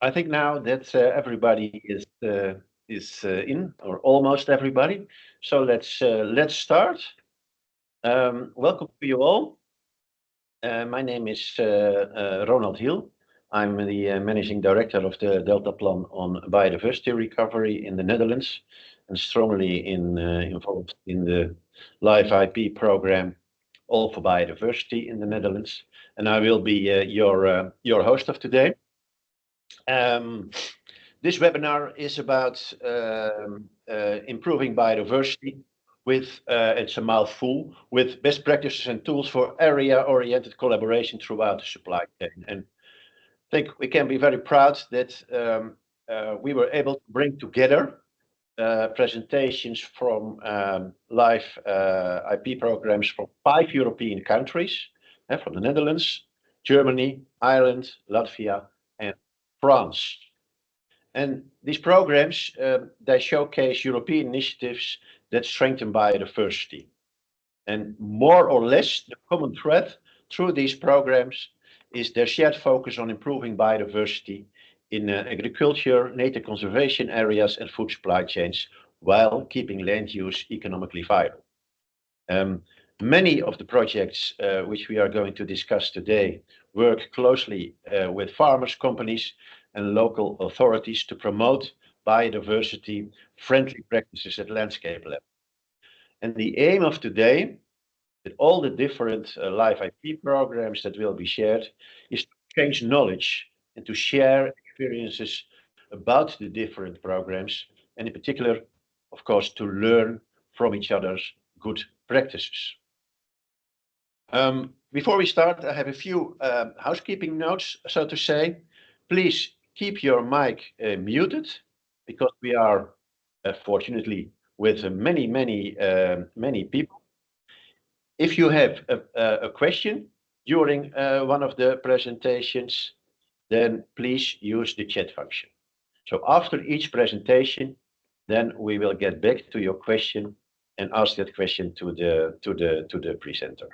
I think now that everybody is in, or almost everybody. So let's start. Welcome to you all. My name is Ronald Hiel. I'm the managing director of the Deltaplan on biodiversity recovery in the Netherlands, and strongly involved in the LIFEIP program, All for Biodiversity in the Netherlands. And I will be your host of today. This webinar is about improving biodiversity with, it's a mouthful, with best practices and tools for area-oriented collaboration throughout the supply chain. And I think we can be very proud that we were able to bring together presentations from LIFEIP programs from 5 European countries, from the Netherlands, Germany, Ireland, Latvia, and France. And these programs, they showcase European initiatives that strengthen biodiversity. And more or less, the common thread through these programs is their shared focus on improving biodiversity in agriculture, nature conservation areas, and food supply chains, while keeping land use economically viable. Many of the projects which we are going to discuss today work closely with farmers, companies, and local authorities to promote biodiversity-friendly practices at landscape level. And the aim of today, with all the different LIFEIP programs that will be shared, is to exchange knowledge and to share experiences about the different programs, and in particular, of course, to learn from each other's good practices. Before we start, I have a few housekeeping notes, so to say. Please keep your mic muted, because we are fortunately with many people. If you have a question during one of the presentations, then please use the chat function. So after each presentation, then we will get back to your question and ask that question to the presenter.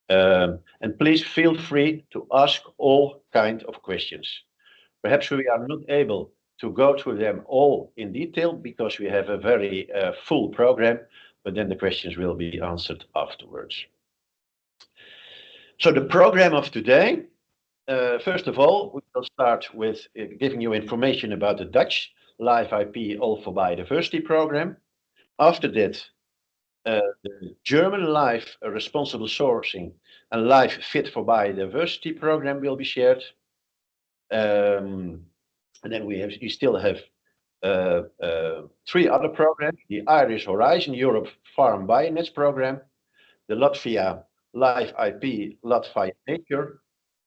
And please feel free to ask all kinds of questions. Perhaps we are not able to go through them all in detail because we have a very full program, but then the questions will be answered afterwards. So the program of today, first of all, we will start with giving you information about the Dutch LIFEIP All for Biodiversity program. After that, the German Life Responsible Sourcing and Life Fit for Biodiversity program will be shared. And then we still have 3 other programs: the Irish Horizon Europe Farm Bionets program, the Latvia LIFEIP Latvia Nature,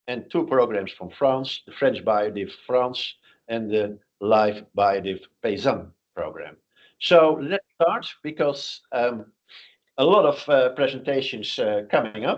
and 2 programs from France, the French Biodiv France and the Life Biodiv Paysan program. So let's start, because a lot of presentations coming up.